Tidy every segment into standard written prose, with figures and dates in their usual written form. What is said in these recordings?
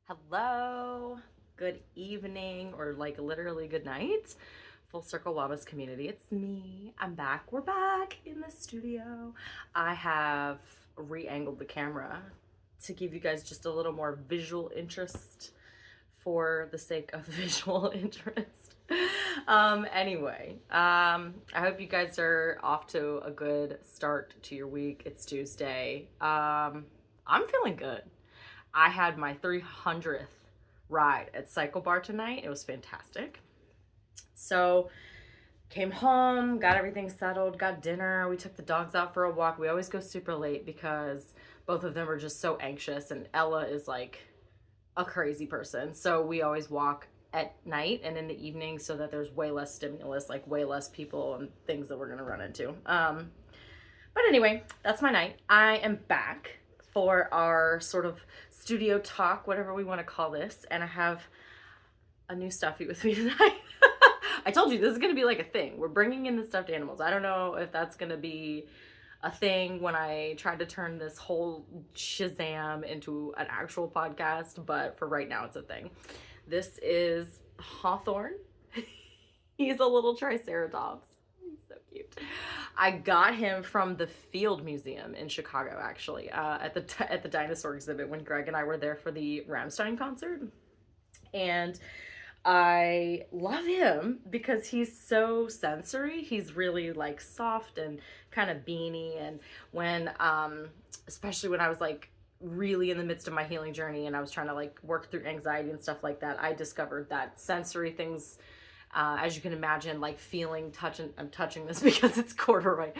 Hello, good evening, or like literally good night. Full Circle Wellness community. It's me. I'm back. We're back in the studio. I have re angled the camera to give you guys just a little more visual interest for the sake of visual interest. I hope you guys are off to a good start to your week. It's Tuesday. I'm feeling good. I had my 300th ride at Cycle Bar tonight. It was fantastic. So, came home, got everything settled, got dinner. We took the dogs out for a walk. We always go super late because both of them are just so anxious, and Ella is like a crazy person. So, we always walk at night and in the evening so that there's way less stimulus, like way less people and things that we're going to run into. But anyway, that's my night. I am back for our sort of studio talk, whatever we want to call this, and I have a new stuffy with me tonight. I told you this is going to be like a thing. We're bringing in the stuffed animals. I don't know if that's going to be a thing when I try to turn this whole Shazam into an actual podcast, but for right now, it's a thing. This is Hawthorne. He's a little Triceratops. He's so cute. I got him from the Field Museum in Chicago, actually, at the dinosaur exhibit when Greg and I were there for the Rammstein concert, and I love him because he's so sensory. He's really like soft and kind of beanie, and especially when I was like really in the midst of my healing journey and I was trying to like work through anxiety and stuff like that, I discovered that sensory things, as you can imagine, like feeling, touching, I'm touching this because it's corduroy.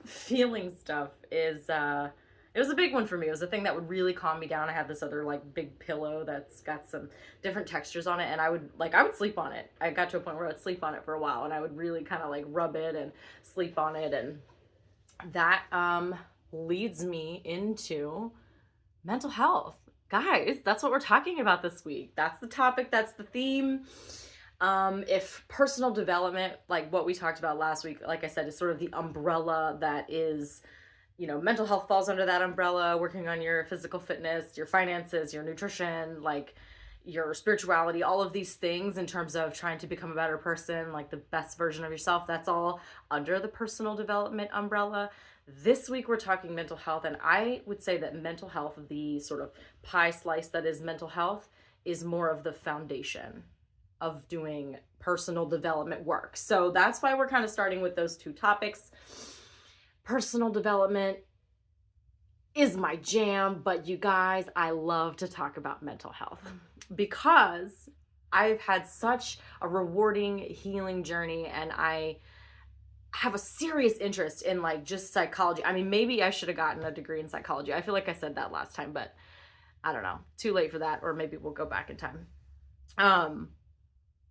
Feeling stuff it was a big one for me. It was a thing that would really calm me down. I had this other like big pillow that's got some different textures on it, and I would sleep on it. I got to a point where I would sleep on it for a while, and I would really kind of like rub it and sleep on it, and that leads me into mental health. Guys, that's what we're talking about this week. That's the topic, that's the theme. If personal development, like what we talked about last week, like I said, is sort of the umbrella that is, mental health falls under that umbrella, working on your physical fitness, your finances, your nutrition, like your spirituality, all of these things in terms of trying to become a better person, like the best version of yourself, that's all under the personal development umbrella. This week we're talking mental health, and I would say that mental health, the sort of pie slice that is mental health, is more of the foundation of doing personal development work. So that's why we're kind of starting with those two topics. Personal development is my jam, but you guys, I love to talk about mental health because I've had such a rewarding healing journey, and I have a serious interest in like just psychology. I mean, maybe I should have gotten a degree in psychology. I feel like I said that last time, but I don't know. Too late for that, or maybe we'll go back in time.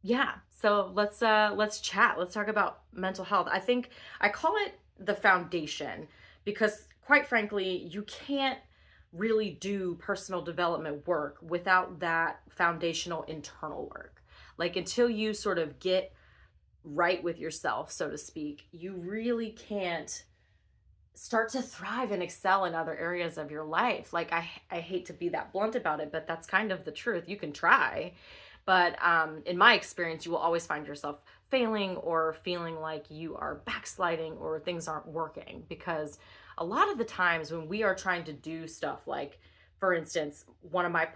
Yeah, so let's chat. Let's talk about mental health. I think I call it the foundation because quite frankly, you can't really do personal development work without that foundational internal work. Like until you sort of get right with yourself, so to speak, you really can't start to thrive and excel in other areas of your life. Like I hate to be that blunt about it, but that's kind of the truth. You can try, but in my experience, you will always find yourself failing or feeling like you are backsliding or things aren't working, because a lot of the times when we are trying to do stuff like, for instance, one of my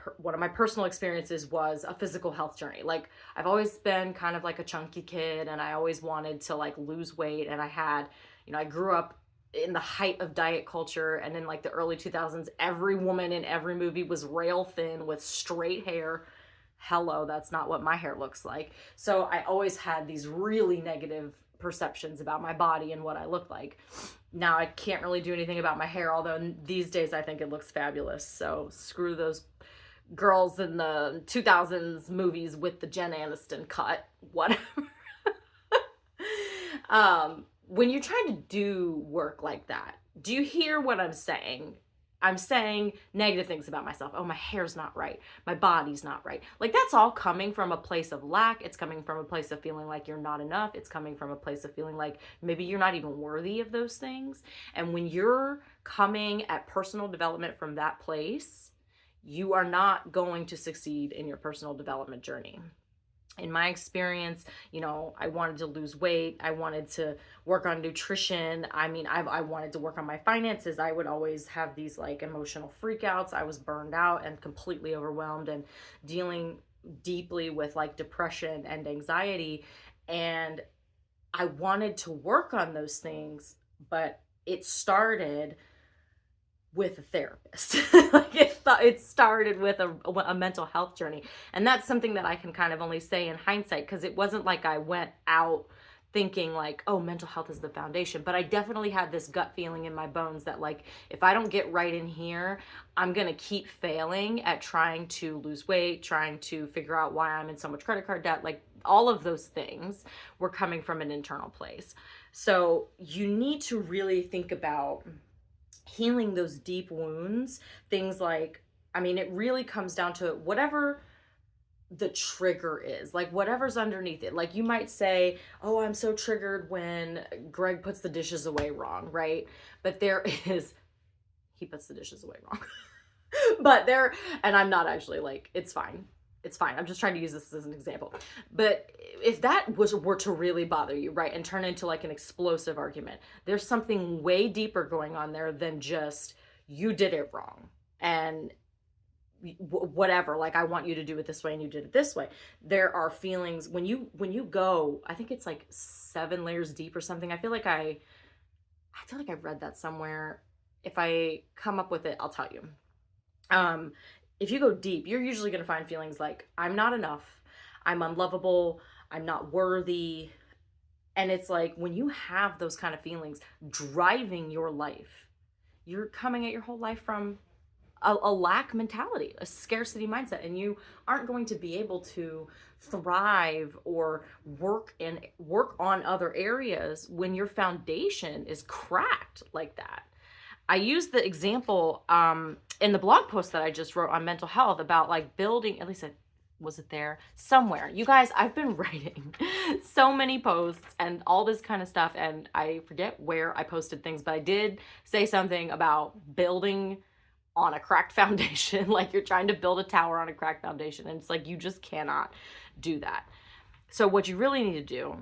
personal experiences was a physical health journey. Like I've always been kind of like a chunky kid, and I always wanted to like lose weight, and I grew up in the height of diet culture, and in like the early 2000s, every woman in every movie was rail thin with straight hair. Hello, that's not what my hair looks like. So I always had these really negative perceptions about my body and what I looked like. Now I can't really do anything about my hair, although these days I think it looks fabulous. So screw those girls in the 2000s movies with the Jen Aniston cut, whatever. When you're trying to do work like that, do you hear what I'm saying? I'm saying negative things about myself. Oh, my hair's not right. My body's not right. Like that's all coming from a place of lack. It's coming from a place of feeling like you're not enough. It's coming from a place of feeling like maybe you're not even worthy of those things. And when you're coming at personal development from that place, you are not going to succeed in your personal development journey. In my experience, I wanted to lose weight. I wanted to work on nutrition. I mean, I wanted to work on my finances. I would always have these like emotional freakouts. I was burned out and completely overwhelmed and dealing deeply with like depression and anxiety. And I wanted to work on those things, but it started with a therapist. Like it started with a mental health journey. And that's something that I can kind of only say in hindsight, because it wasn't like I went out thinking like, oh, mental health is the foundation. But I definitely had this gut feeling in my bones that like, if I don't get right in here, I'm going to keep failing at trying to lose weight, trying to figure out why I'm in so much credit card debt. Like all of those things were coming from an internal place. So you need to really think about healing those deep wounds. Things like, I mean, it really comes down to whatever the trigger is, like whatever's underneath it. Like you might say, oh, I'm so triggered when Greg puts the dishes away wrong, right? But he puts the dishes away wrong. And I'm not actually like, it's fine. It's fine. I'm just trying to use this as an example. But if that were to really bother you, right, and turn into like an explosive argument, there's something way deeper going on there than just you did it wrong and whatever, like I want you to do it this way and you did it this way. There are feelings when you go, I think it's like 7 layers deep or something. I feel like I read that somewhere. If I come up with it, I'll tell you. If you go deep, you're usually going to find feelings like I'm not enough, I'm unlovable, I'm not worthy. And it's like when you have those kind of feelings driving your life, you're coming at your whole life from a lack mentality, a scarcity mindset, and you aren't going to be able to thrive or work on other areas when your foundation is cracked like that. I use the example in the blog post that I just wrote on mental health about like building, at least was it there somewhere? You guys, I've been writing so many posts and all this kind of stuff, and I forget where I posted things, but I did say something about building on a cracked foundation. Like you're trying to build a tower on a cracked foundation, and it's like you just cannot do that. So what you really need to do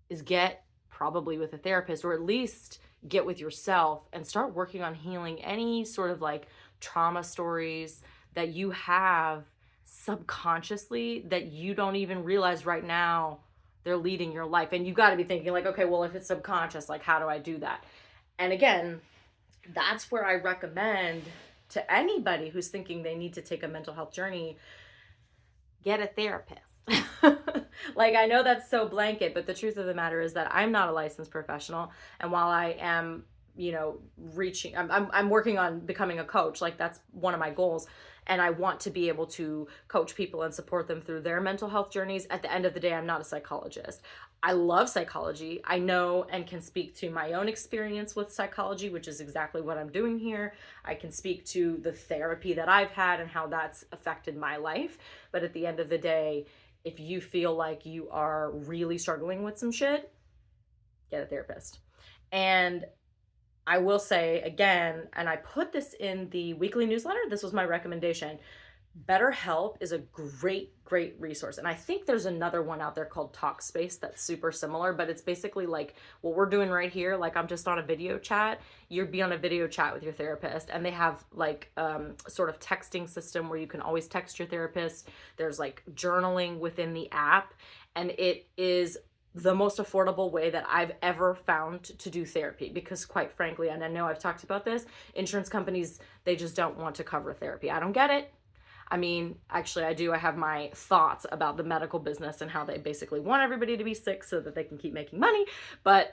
is get probably with a therapist, or at least get with yourself and start working on healing any sort of like trauma stories that you have subconsciously that you don't even realize right now they're leading your life. And you got to be thinking like, okay, well, if it's subconscious, like how do I do that? And again, that's where I recommend to anybody who's thinking they need to take a mental health journey, get a therapist. Like, I know that's so blanket, but the truth of the matter is that I'm not a licensed professional. And while I am, I'm working on becoming a coach. Like that's one of my goals. And I want to be able to coach people and support them through their mental health journeys. At the end of the day, I'm not a psychologist. I love psychology. I know and can speak to my own experience with psychology, which is exactly what I'm doing here. I can speak to the therapy that I've had and how that's affected my life. But at the end of the day, if you feel like you are really struggling with some shit, get a therapist. And I will say again, and I put this in the weekly newsletter, this was my recommendation. BetterHelp is a great resource. And I think there's another one out there called Talkspace that's super similar, but it's basically like what we're doing right here. Like I'm just on a video chat. You'd be on a video chat with your therapist, and they have like sort of texting system where you can always text your therapist. There's like journaling within the app, and it is the most affordable way that I've ever found to do therapy, because quite frankly, and I know I've talked about this, insurance companies, they just don't want to cover therapy. I don't get it. I mean, actually I do. I have my thoughts about the medical business and how they basically want everybody to be sick so that they can keep making money. But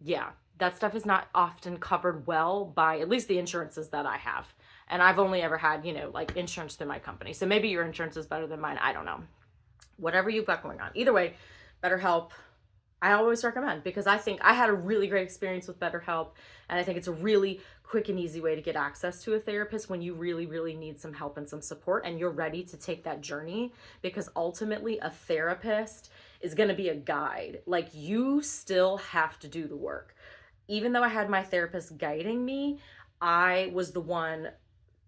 yeah, that stuff is not often covered well by at least the insurances that I have. And I've only ever had, like insurance through my company. So maybe your insurance is better than mine. I don't know. Whatever you've got going on. Either way, BetterHelp, I always recommend, because I think I had a really great experience with BetterHelp, and I think it's a really quick and easy way to get access to a therapist when you really, really need some help and some support and you're ready to take that journey, because ultimately a therapist is going to be a guide. Like you still have to do the work. Even though I had my therapist guiding me, I was the one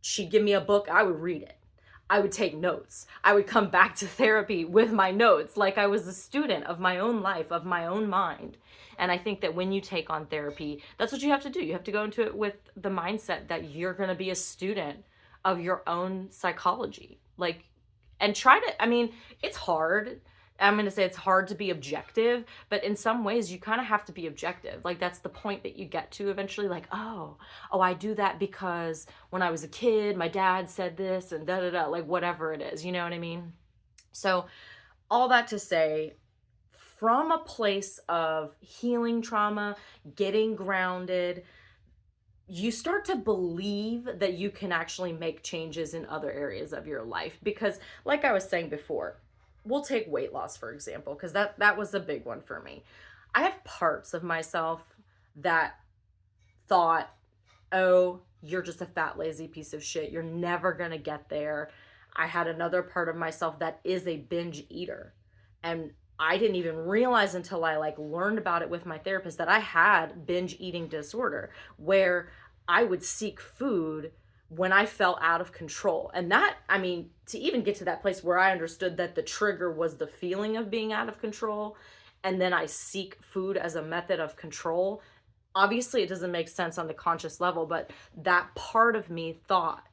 she'd give me a book, I would read it. I would take notes. I would come back to therapy with my notes like I was a student of my own life, of my own mind. And I think that when you take on therapy, that's what you have to do. You have to go into it with the mindset that you're going to be a student of your own psychology. Like, and try to, I mean, it's hard. I'm going to say it's hard to be objective, but in some ways you kind of have to be objective. Like, that's the point that you get to eventually, like, oh, I do that because when I was a kid, my dad said this and da da da, like whatever it is, you know what I mean? So, all that to say, from a place of healing trauma, getting grounded, you start to believe that you can actually make changes in other areas of your life. Because, like I was saying before, we'll take weight loss, for example, because that was a big one for me. I have parts of myself that thought, oh, you're just a fat, lazy piece of shit. You're never going to get there. I had another part of myself that is a binge eater. And I didn't even realize until I like learned about it with my therapist that I had binge eating disorder, where I would seek food when I felt out of control. And that, I mean, to even get to that place where I understood that the trigger was the feeling of being out of control, and then I seek food as a method of control. Obviously, it doesn't make sense on the conscious level, but that part of me thought,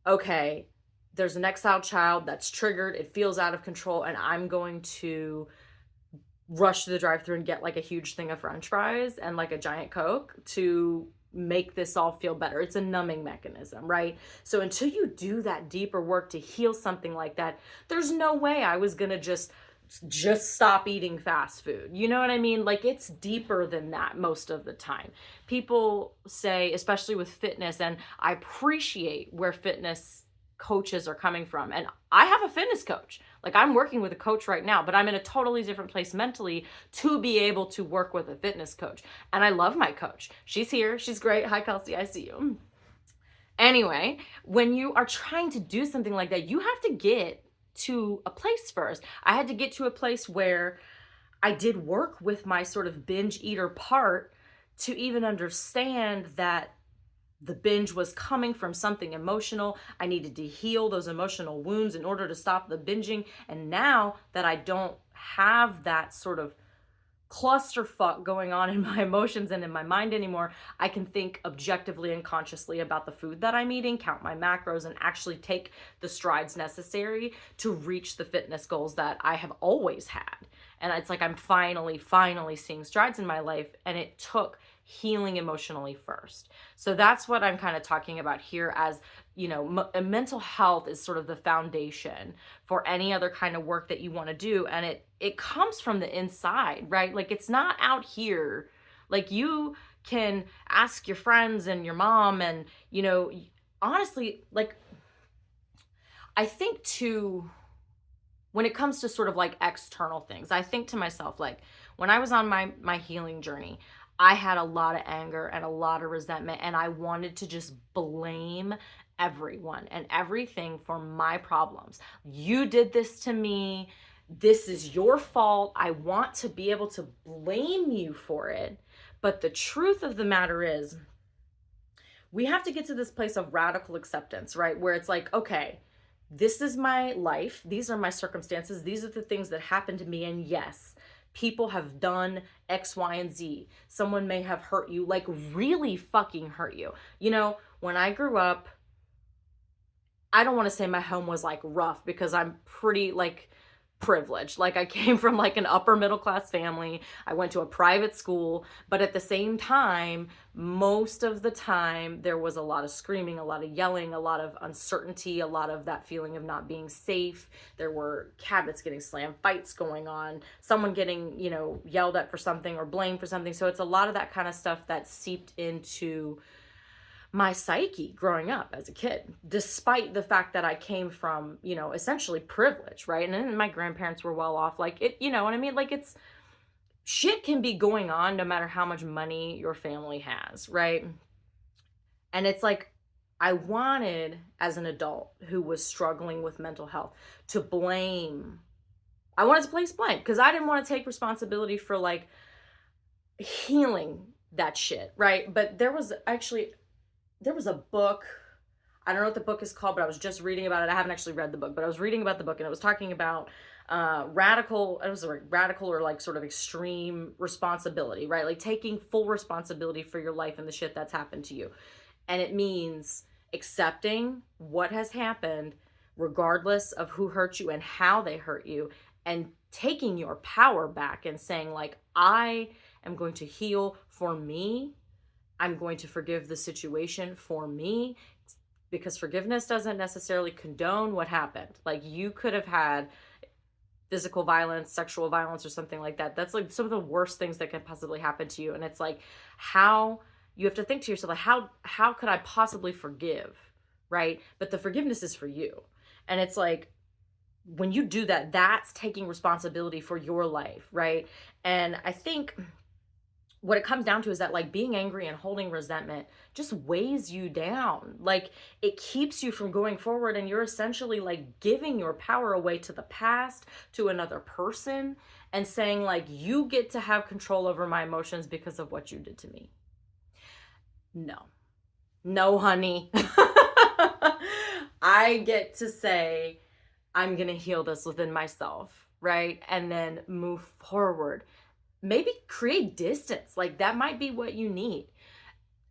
okay, there's an exiled child that's triggered, it feels out of control, and I'm going to rush to the drive-thru and get like a huge thing of French fries and like a giant Coke to make this all feel better. It's a numbing mechanism, right? So until you do that deeper work to heal something like that, there's no way I was gonna just stop eating fast food. You know what I mean? Like, it's deeper than that most of the time. People say, especially with fitness, and I appreciate where fitness coaches are coming from. And I have a fitness coach. Like, I'm working with a coach right now, but I'm in a totally different place mentally to be able to work with a fitness coach. And I love my coach. She's here. She's great. Hi, Kelsey. I see you. Anyway, when you are trying to do something like that, you have to get to a place first. I had to get to a place where I did work with my sort of binge eater part to even understand that the binge was coming from something emotional. I needed to heal those emotional wounds in order to stop the binging. And now that I don't have that sort of clusterfuck going on in my emotions and in my mind anymore, I can think objectively and consciously about the food that I'm eating, count my macros, and actually take the strides necessary to reach the fitness goals that I have always had. And it's like I'm finally seeing strides in my life, and it took healing emotionally first. So that's what I'm kind of talking about here as, you know, mental health is sort of the foundation for any other kind of work that you want to do. And it comes from the inside, right? Like, it's not out here. Like, you can ask your friends and your mom, and, you know, honestly, like, I think too, when it comes to sort of like external things, I think to myself, like, when I was on my healing journey, I had a lot of anger and a lot of resentment, and I wanted to just blame everyone and everything for my problems. You did this to me. This is your fault. I want to be able to blame you for it. But the truth of the matter is, we have to get to this place of radical acceptance, right? Where it's like, okay, this is my life. These are my circumstances. These are the things that happened to me. And yes, people have done X, Y, and Z. Someone may have hurt you, like really fucking hurt you. You know, when I grew up, I don't want to say my home was like rough, because I'm pretty like privileged. Like, I came from like an upper middle class family. I went to a private school, but at the same time, most of the time there was a lot of screaming, a lot of yelling, a lot of uncertainty, a lot of that feeling of not being safe. There were cabinets getting slammed, fights going on, someone getting, you know, yelled at for something or blamed for something. So it's a lot of that kind of stuff that seeped into my psyche growing up as a kid, despite the fact that I came from, you know, essentially privilege, right? And then my grandparents were well off. Like, it, you know what I mean? Like, it's, shit can be going on no matter how much money your family has, right? And it's like, I wanted, as an adult who was struggling with mental health, to blame. I wanted to place blame, because I didn't want to take responsibility for like healing that shit, right? But there was a book, I don't know what the book is called, but I was just reading about it. I haven't actually read the book, but I was reading about the book, and it was talking about radical, it was like radical or like sort of extreme responsibility, right? Like taking full responsibility for your life and the shit that's happened to you. And it means accepting what has happened, regardless of who hurt you and how they hurt you, and taking your power back and saying, like, I am going to heal for me. I'm going to forgive the situation for me, because forgiveness doesn't necessarily condone what happened. Like, you could have had physical violence, sexual violence, or something like that. That's like some of the worst things that could possibly happen to you. And it's like, how you have to think to yourself, like, how could I possibly forgive, right? But the forgiveness is for you. And it's like, when you do that, that's taking responsibility for your life, right? And I think what it comes down to is that, like, being angry and holding resentment just weighs you down. Like, it keeps you from going forward, and you're essentially like giving your power away to the past, to another person, and saying, like, you get to have control over my emotions because of what you did to me. No, honey. I get to say, I'm gonna heal this within myself, right? And then move forward. Maybe create distance. Like, that might be what you need.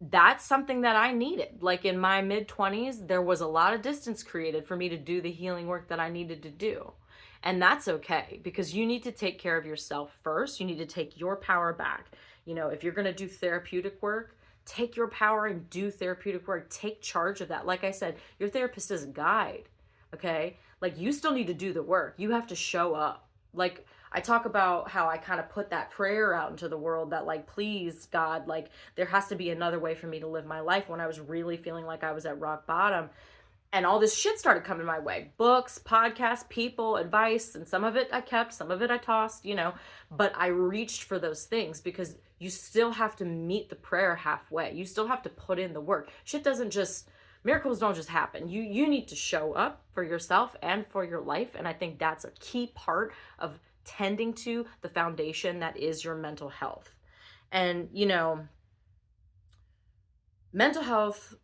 That's something that I needed. Like, in my mid-20s, there was a lot of distance created for me to do the healing work that I needed to do. And that's okay, because you need to take care of yourself first. You need to take your power back. You know, if you're going to do therapeutic work, take your power and do therapeutic work. Take charge of that. Like I said, your therapist is a guide, okay? Like, you still need to do the work. You have to show up. Like, I talk about how I kind of put that prayer out into the world that, like, please, God, like, there has to be another way for me to live my life, when I was really feeling like I was at rock bottom. And all this shit started coming my way. Books, podcasts, people, advice, and some of it I kept, some of it I tossed, you know. But I reached for those things, because you still have to meet the prayer halfway. You still have to put in the work. Shit doesn't just, miracles don't just happen. You need to show up for yourself and for your life. And I think that's a key part of tending to the foundation that is your mental health. And, you know, mental health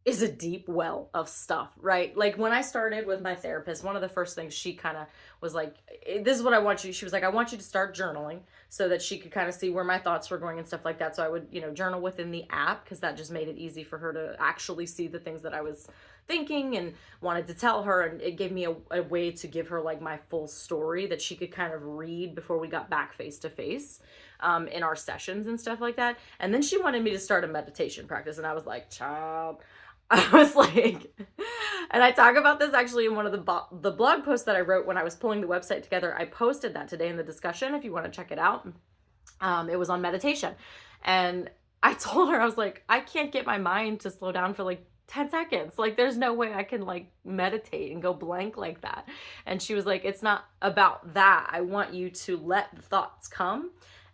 is a deep well of stuff, right? Like, when I started with my therapist, one of the first things she kind of was like, this is what I want you. She was like, I want you to start journaling, so that she could kind of see where my thoughts were going and stuff like that. So I would, you know, journal within the app, because that just made it easy for her to actually see the things that I was thinking and wanted to tell her. And it gave me a way to give her, like, my full story that she could kind of read before we got back face to face in our sessions and stuff like that. And then she wanted me to start a meditation practice. And I was like, child, I was like, and I talk about this actually in one of the blog posts that I wrote when I was pulling the website together. I posted that today in the discussion, if you want to check it out. It was on meditation. And I told her, I was like, I can't get my mind to slow down for like 10 seconds. Like, there's no way I can like meditate and go blank like that. And she was like, it's not about that. I want you to let the thoughts come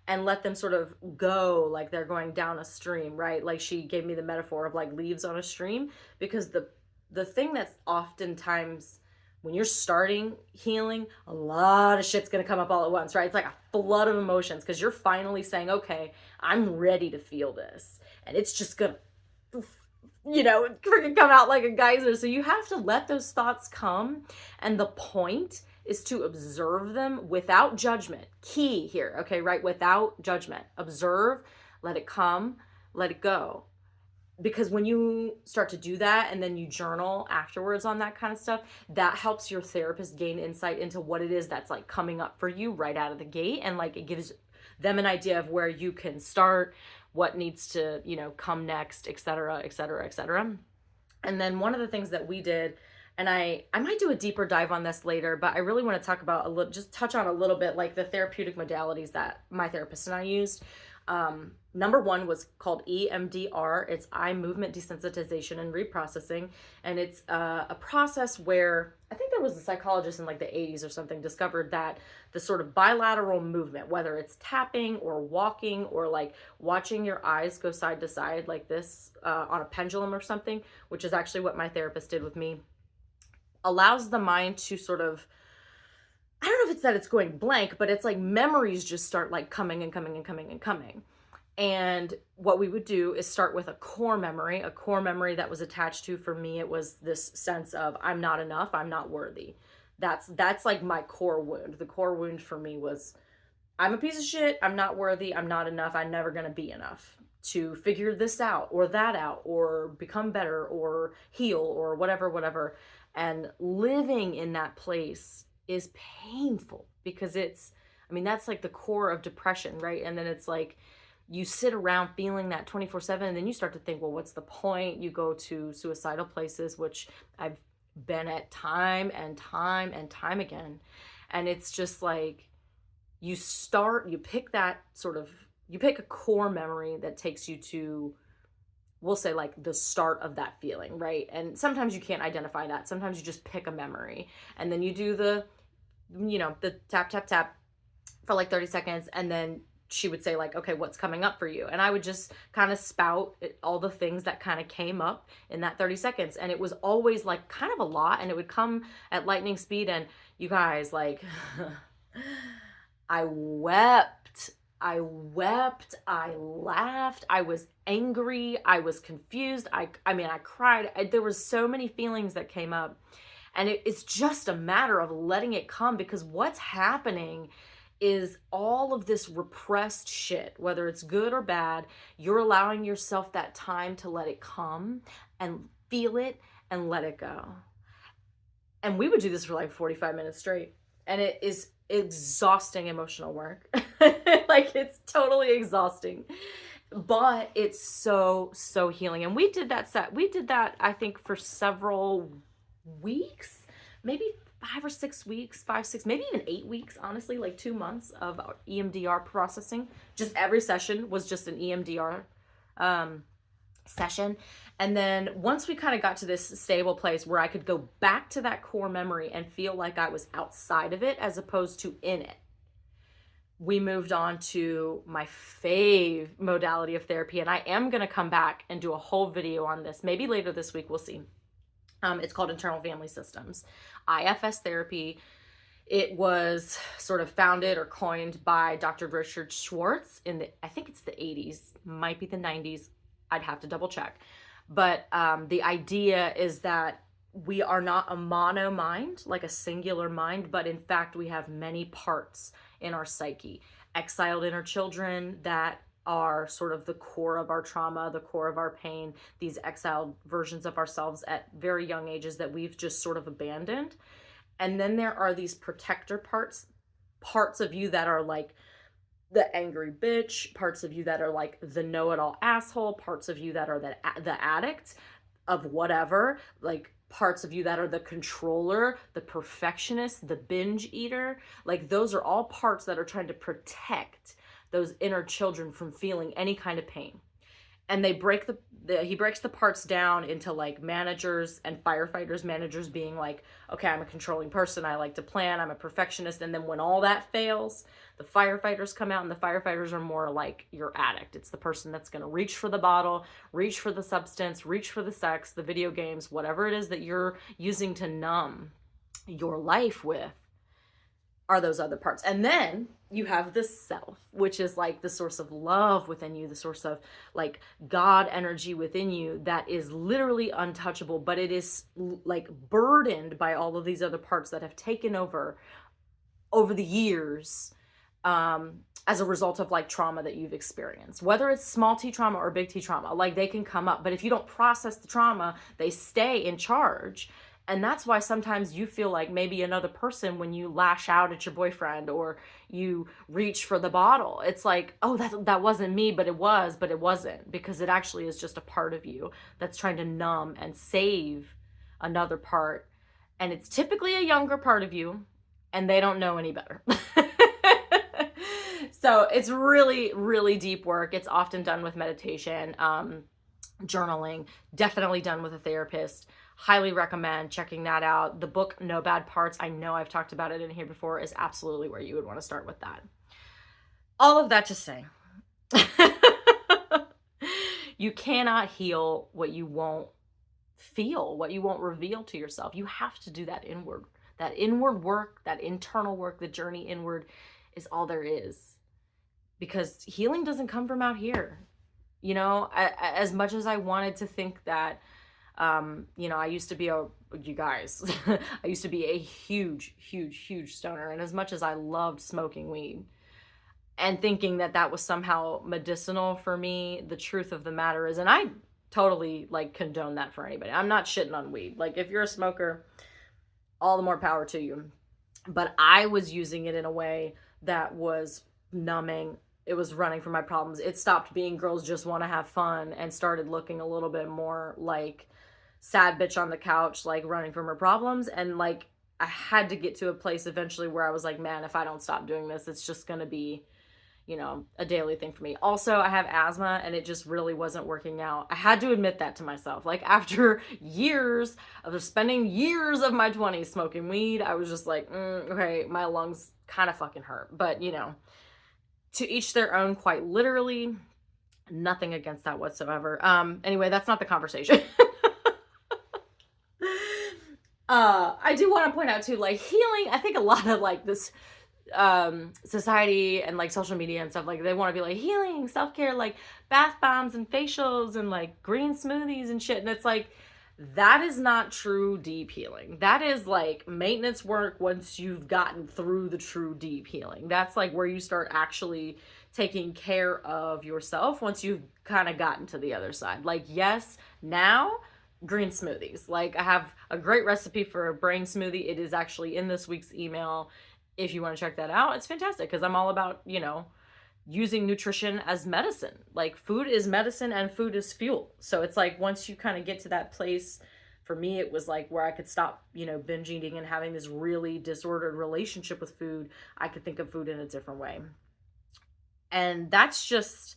and let them sort of go like they're going down a stream, right? Like, she gave me the metaphor of like leaves on a stream, because the thing that's oftentimes, when you're starting healing, a lot of shit's gonna come up all at once, right? It's like a flood of emotions, because you're finally saying, okay, I'm ready to feel this. And it's just gonna, you know, freaking come out like a geyser. So you have to let those thoughts come. And the point is to observe them without judgment. Key here, okay, right? Without judgment. Observe, let it come, let it go. Because when you start to do that and then you journal afterwards on that kind of stuff, that helps your therapist gain insight into what it is that's like coming up for you right out of the gate. And like, it gives them an idea of where you can start, what needs to, you know, come next, et cetera, et cetera, et cetera. And then one of the things that we did, and I might do a deeper dive on this later, but I really want to talk about just touch on a little bit, like the therapeutic modalities that my therapist and I used. Number one was called EMDR. It's eye movement desensitization and reprocessing. And it's a process where I think there was a psychologist in like the 80s or something discovered that the sort of bilateral movement, whether it's tapping or walking or like watching your eyes go side to side like this on a pendulum or something, which is actually what my therapist did with me, allows the mind to sort of, I don't know if it's that it's going blank, but it's like memories just start like coming and coming and coming and coming. And what we would do is start with a core memory that was attached to, for me, it was this sense of I'm not enough, I'm not worthy. That's like my core wound. The core wound for me was I'm a piece of shit, I'm not worthy, I'm not enough, I'm never going to be enough to figure this out or that out or become better or heal or whatever. And living in that place is painful because I mean, that's like the core of depression, right? And then it's like you sit around feeling that 24/7, and then you start to think, well, what's the point? You go to suicidal places, which I've been at time and time again. And it's just like you pick a core memory that takes you to, we'll say, like the start of that feeling, right? And sometimes you can't identify that. Sometimes you just pick a memory and then you do the tap, tap, tap for like 30 seconds. And then she would say like, okay, what's coming up for you? And I would just kind of spout all the things that kind of came up in that 30 seconds. And it was always like kind of a lot, and it would come at lightning speed. And you guys, like, I wept, I laughed, I was angry, I was confused. I mean, I cried. There was so many feelings that came up. And it's just a matter of letting it come, because what's happening is all of this repressed shit, whether it's good or bad, you're allowing yourself that time to let it come and feel it and let it go. And we would do this for like 45 minutes straight. And it is exhausting emotional work. Like, it's totally exhausting. But it's so, so healing. And we did that, I think, for several weeks, maybe 5 or 6 weeks, 5, 6, maybe even 8 weeks, honestly, like 2 months of EMDR processing. Just every session was just an EMDR session. And then once we kind of got to this stable place where I could go back to that core memory and feel like I was outside of it as opposed to in it, we moved on to my fave modality of therapy. And I am going to come back and do a whole video on this, maybe later this week, we'll see. It's called Internal Family Systems, IFS therapy. It was sort of founded or coined by Dr. Richard Schwartz I think it's the 80s, might be the 90s. I'd have to double check. But the idea is that we are not a mono mind, like a singular mind, but in fact, we have many parts in our psyche. Exiled inner children that are sort of the core of our trauma, the core of our pain, these exiled versions of ourselves at very young ages that we've just sort of abandoned. And then there are these protector parts of you that are like the angry bitch, parts of you that are like the know-it-all asshole, parts of you that are the addict of whatever, like parts of you that are the controller, the perfectionist, the binge eater. Like, those are all parts that are trying to protect those inner children from feeling any kind of pain. And he breaks the parts down into like managers and firefighters. Managers being like, okay, I'm a controlling person, I like to plan, I'm a perfectionist. And then when all that fails, the firefighters come out, and the firefighters are more like your addict. It's the person that's going to reach for the bottle, reach for the substance, reach for the sex, the video games, whatever it is that you're using to numb your life with, are those other parts. And then you have the self, which is like the source of love within you, the source of like God energy within you that is literally untouchable, but it is like burdened by all of these other parts that have taken over the years, as a result of like trauma that you've experienced, whether it's small t trauma or big T trauma. Like, they can come up, but if you don't process the trauma, they stay in charge. And that's why sometimes you feel like maybe another person when you lash out at your boyfriend or you reach for the bottle. It's like, oh, that wasn't me, but it wasn't, because it actually is just a part of you that's trying to numb and save another part. And it's typically a younger part of you, and they don't know any better. So it's really, really deep work. It's often done with meditation, journaling, definitely done with a therapist. Highly recommend checking that out. The book, No Bad Parts, I know I've talked about it in here before, is absolutely where you would want to start with that. All of that to say, you cannot heal what you won't feel, what you won't reveal to yourself. You have to do that inward work, that internal work. The journey inward is all there is. because healing doesn't come from out here. As much as I wanted to think that, I used to be you guys, I used to be a huge, huge, huge stoner. And as much as I loved smoking weed and thinking that that was somehow medicinal for me, the truth of the matter is, and I totally like condone that for anybody. I'm not shitting on weed. Like, if you're a smoker, all the more power to you. But I was using it in a way that was numbing. It was running from my problems. It stopped being girls just want to have fun and started looking a little bit more like sad bitch on the couch, like running from her problems. And like, I had to get to a place eventually where I was like, man, if I don't stop doing this, it's just going to be, a daily thing for me. Also, I have asthma and it just really wasn't working out. I had to admit that to myself. Like, after years of spending years of my 20s smoking weed, I was just like, okay, my lungs kind of fucking hurt. But, to each their own, quite literally. Nothing against that whatsoever. Anyway, that's not the conversation. I do want to point out too, like, healing, I think a lot of like this society and like social media and stuff, like, they want to be like healing, self-care, like bath bombs and facials and like green smoothies and shit. And it's like, that is not true deep healing. That is like maintenance work once you've gotten through the true deep healing. That's like where you start actually taking care of yourself once you've kind of gotten to the other side. Like, yes, now green smoothies. Like, I have a great recipe for a brain smoothie. It is actually in this week's email. If you want to check that out, it's fantastic because I'm all about, using nutrition as medicine. Like, food is medicine and food is fuel. So it's like, once you kind of get to that place, for me, it was like where I could stop, binge eating and having this really disordered relationship with food. I could think of food in a different way. And that's just,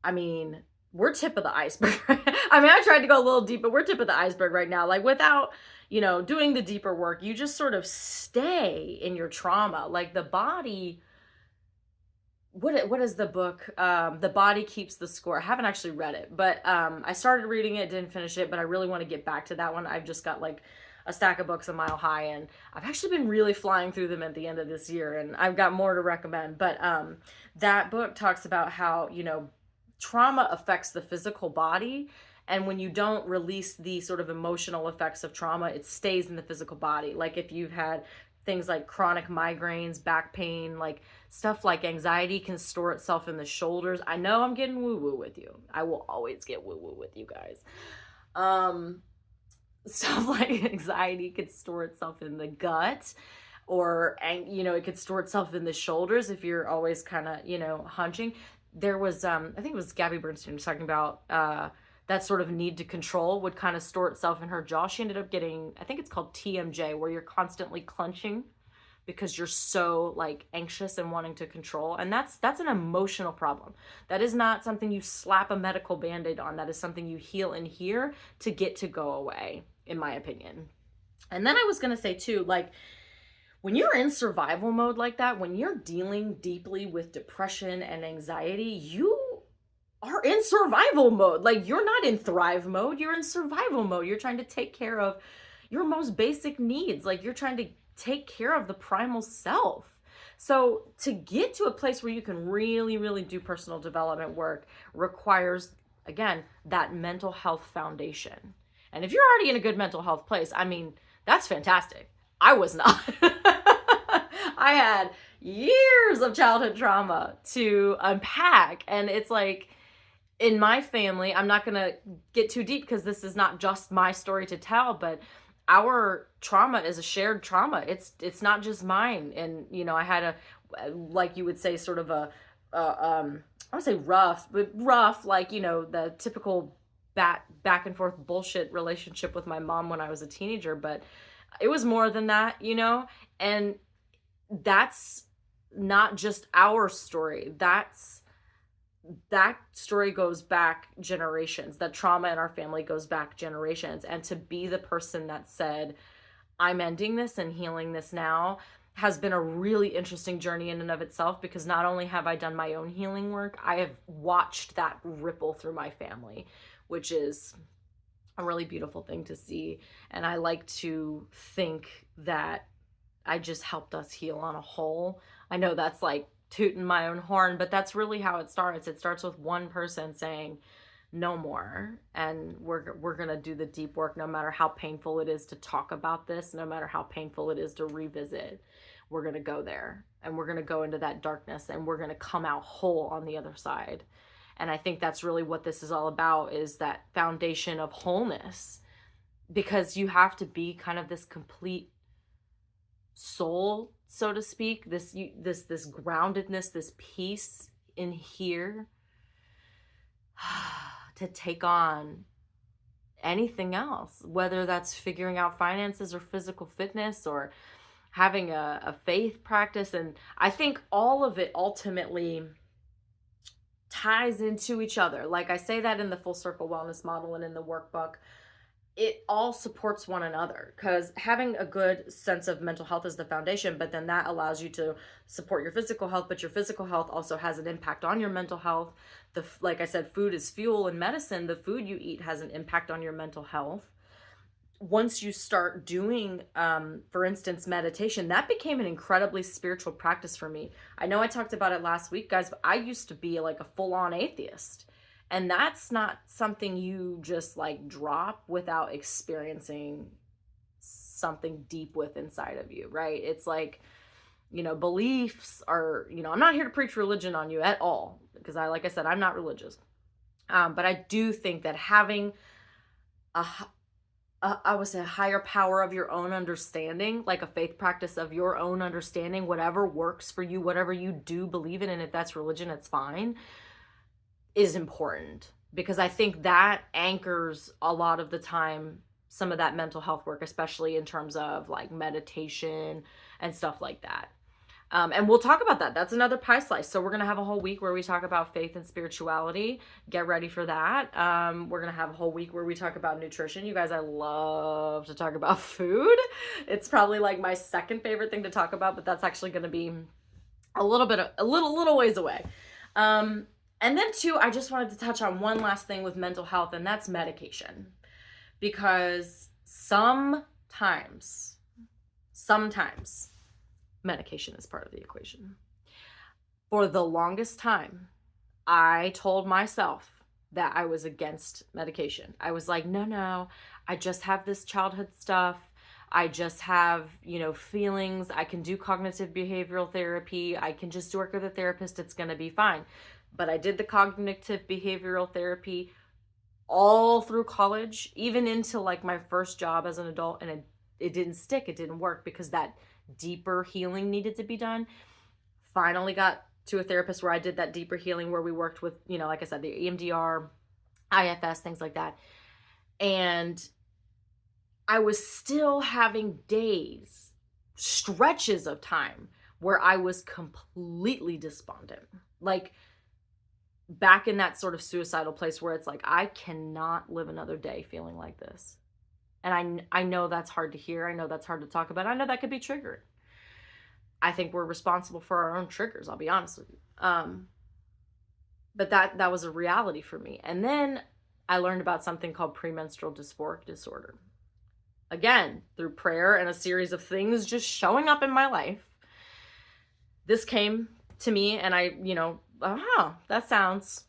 I mean, we're tip of the iceberg. I mean, I tried to go a little deep, but we're tip of the iceberg right now. Like, without, doing the deeper work, you just sort of stay in your trauma. Like, the body, what is the book? The Body Keeps the Score. I haven't actually read it, but I started reading it, didn't finish it, but I really want to get back to that one. I've just got like a stack of books a mile high, and I've actually been really flying through them at the end of this year, and I've got more to recommend. But that book talks about how, trauma affects the physical body, and when you don't release the sort of emotional effects of trauma, it stays in the physical body. Like, if you've had things like chronic migraines, back pain, like stuff like anxiety can store itself in the shoulders. I know I'm getting woo-woo with you. I will always get woo-woo with you guys. Stuff like anxiety could store itself in the gut, or, it could store itself in the shoulders if you're always kind of, hunching. There was, I think it was Gabby Bernstein was talking about, that sort of need to control would kind of store itself in her jaw. She ended up getting, I think it's called TMJ, where you're constantly clenching because you're so like anxious and wanting to control. And that's an emotional problem. That is not something you slap a medical band-aid on. That is something you heal in here to get to go away, in my opinion. And then I was going to say too, like, when you're in survival mode like that, when you're dealing deeply with depression and anxiety, you are in survival mode. Like, you're not in thrive mode, you're in survival mode. You're trying to take care of your most basic needs. Like, you're trying to take care of the primal self. So to get to a place where you can really, really do personal development work requires, again, that mental health foundation. And if you're already in a good mental health place, I mean, that's fantastic. I was not. I had years of childhood trauma to unpack. And it's like, in my family, I'm not going to get too deep because this is not just my story to tell, but our trauma is a shared trauma. It's not just mine. And, I had a, like you would say, sort of I would say rough, like, the typical back and forth bullshit relationship with my mom when I was a teenager, but it was more than that, and that's not just our story. That story goes back generations. That trauma in our family goes back generations. And to be the person that said, I'm ending this and healing this now, has been a really interesting journey in and of itself, because not only have I done my own healing work, I have watched that ripple through my family, which is a really beautiful thing to see. And I like to think that I just helped us heal on a whole. I know that's like tooting my own horn, but that's really how it starts. It starts with one person saying, no more, and we're going to do the deep work, no matter how painful it is to talk about this, no matter how painful it is to revisit. We're going to go there, and we're going to go into that darkness, and we're going to come out whole on the other side. And I think that's really what this is all about, is that foundation of wholeness, because you have to be kind of this complete soul, so to speak, this groundedness, this peace in here, to take on anything else, whether that's figuring out finances or physical fitness or having a faith practice. And I think all of it ultimately ties into each other. Like I say that in the Full Circle Wellness Model and in the workbook, it all supports one another, because having a good sense of mental health is the foundation, but then that allows you to support your physical health, but your physical health also has an impact on your mental health. Like I said, food is fuel and medicine. The food you eat has an impact on your mental health. Once you start doing, for instance, meditation, that became an incredibly spiritual practice for me. I know I talked about it last week, guys, but I used to be like a full-on atheist. And that's not something you just like drop without experiencing something deep with inside of you, right? It's like, beliefs are, I'm not here to preach religion on you at all, because like I said, I'm not religious. But I do think that having I would say a higher power of your own understanding, like a faith practice of your own understanding, whatever works for you, whatever you do believe in, and if that's religion, it's fine, is important, because I think that anchors a lot of the time some of that mental health work, especially in terms of like meditation and stuff like that. And we'll talk about that. That's another pie slice. So we're going to have a whole week where we talk about faith and spirituality. Get ready for that. We're going to have a whole week where we talk about nutrition. You guys, I love to talk about food. It's probably like my second favorite thing to talk about, but that's actually going to be a little ways away. And then too, I just wanted to touch on one last thing with mental health, and that's medication. Because sometimes medication is part of the equation. For the longest time, I told myself that I was against medication. I was like, no, I just have this childhood stuff. I just have, feelings. I can do cognitive behavioral therapy. I can just work with a therapist. It's going to be fine. But I did the cognitive behavioral therapy all through college, even into like my first job as an adult, and it didn't stick. It didn't work, because that deeper healing needed to be done. Finally got to a therapist where I did that deeper healing, where we worked with, like I said, the EMDR, IFS, things like that. And I was still having days, stretches of time where I was completely despondent. Like back in that sort of suicidal place where it's like, I cannot live another day feeling like this. And I know that's hard to hear. I know that's hard to talk about. I know that could be triggered. I think we're responsible for our own triggers, I'll be honest with you. But that was a reality for me. And then I learned about something called premenstrual dysphoric disorder. Again, through prayer and a series of things just showing up in my life, this came to me, and I, that sounds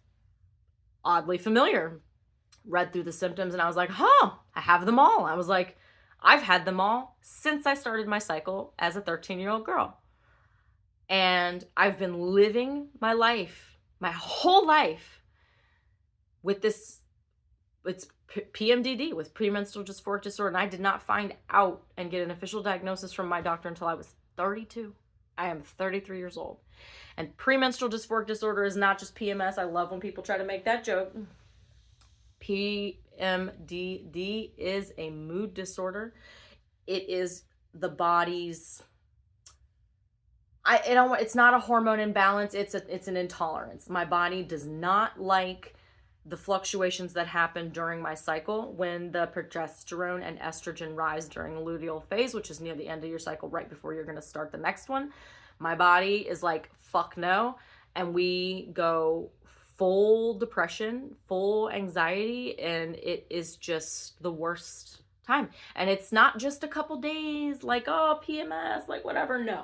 oddly familiar. Read through the symptoms, and I was like, I have them all. I was like, I've had them all since I started my cycle as a 13-year-old girl. And I've been living my life, my whole life, with this, it's PMDD, with premenstrual dysphoric disorder. And I did not find out and get an official diagnosis from my doctor until I was 32. I am 33 years old. And premenstrual dysphoric disorder is not just PMS. I love when people try to make that joke. PMDD is a mood disorder. It is the body's, it's not a hormone imbalance. It's an intolerance. My body does not like the fluctuations that happen during my cycle when the progesterone and estrogen rise during the luteal phase, which is near the end of your cycle, right before you're going to start the next one. My body is like, fuck no. And we go full depression, full anxiety, and it is just the worst time. And it's not just a couple days like, PMS, like whatever. No.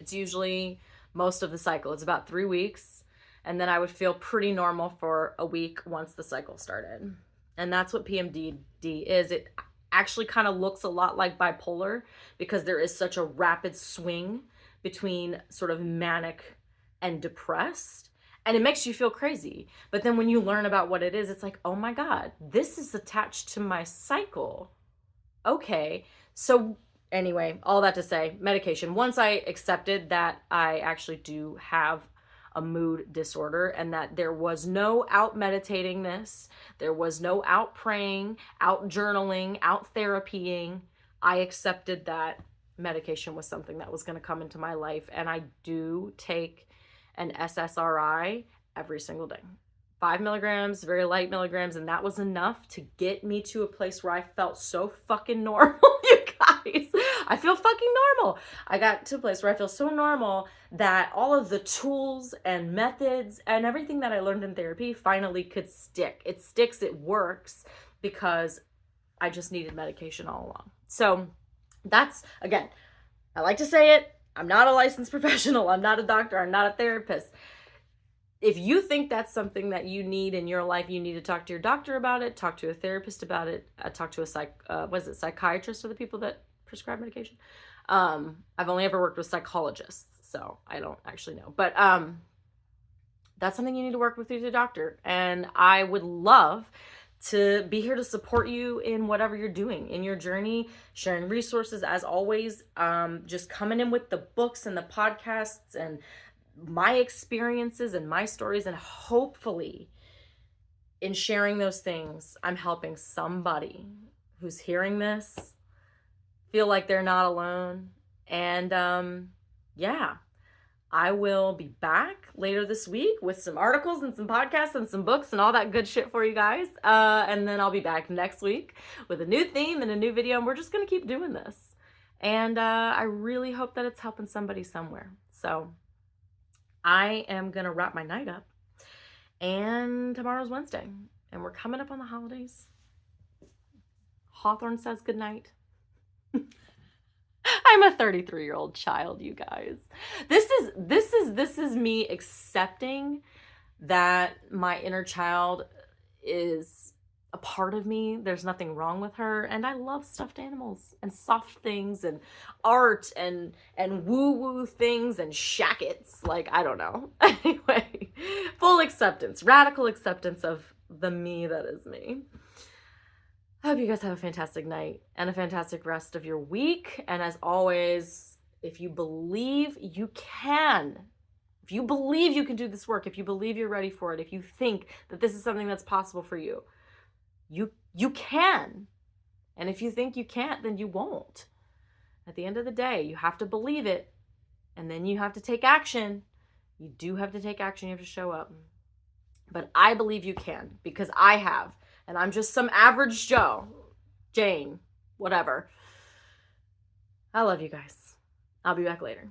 It's usually most of the cycle. It's about 3 weeks. And then I would feel pretty normal for a week once the cycle started. And that's what PMDD is. It actually kind of looks a lot like bipolar because there is such a rapid swing between sort of manic and depressed. And it makes you feel crazy. But then when you learn about what it is, it's like, oh my God, this is attached to my cycle. Okay. So anyway, all that to say, medication. Once I accepted that I actually do have a mood disorder and that there was no out meditating this, there was no out praying, out journaling, out therapying, I accepted that medication was something that was going to come into my life. And I do take an SSRI every single day. 5 milligrams, very light milligrams, and that was enough to get me to a place where I felt so fucking normal, you guys. I feel fucking normal. I got to a place where I feel so normal that all of the tools and methods and everything that I learned in therapy finally could stick. It sticks, it works, because I just needed medication all along. So that's, again, I like to say it, I'm not a licensed professional, I'm not a doctor, I'm not a therapist. If you think that's something that you need in your life, you need to talk to your doctor about it, talk to a therapist about it, talk to a psychiatrist for the people that prescribe medication. I've only ever worked with psychologists, so I don't actually know. But that's something you need to work with your doctor. And I would love to be here to support you in whatever you're doing in your journey, sharing resources as always, just coming in with the books and the podcasts and my experiences and my stories, and hopefully in sharing those things, I'm helping somebody who's hearing this feel like they're not alone. And yeah, I will be back later this week with some articles and some podcasts and some books and all that good shit for you guys. And then I'll be back next week with a new theme and a new video, and we're just going to keep doing this. And I really hope that it's helping somebody somewhere. So I am going to wrap my night up, and tomorrow's Wednesday, and we're coming up on the holidays. Hawthorne says goodnight. I'm a 33-year-old child, you guys. This is me accepting that my inner child is a part of me. There's nothing wrong with her, and I love stuffed animals and soft things and art and woo-woo things and shackets. Like, I don't know. Anyway, full acceptance, radical acceptance of the me that is me. I hope you guys have a fantastic night and a fantastic rest of your week. And as always, if you believe you can, if you believe you can do this work, if you believe you're ready for it, if you think that this is something that's possible for you, you can. And if you think you can't, then you won't. At the end of the day, you have to believe it, and then you have to take action. You do have to take action. You have to show up. But I believe you can, because I have. And I'm just some average Joe, Jane, whatever. I love you guys. I'll be back later.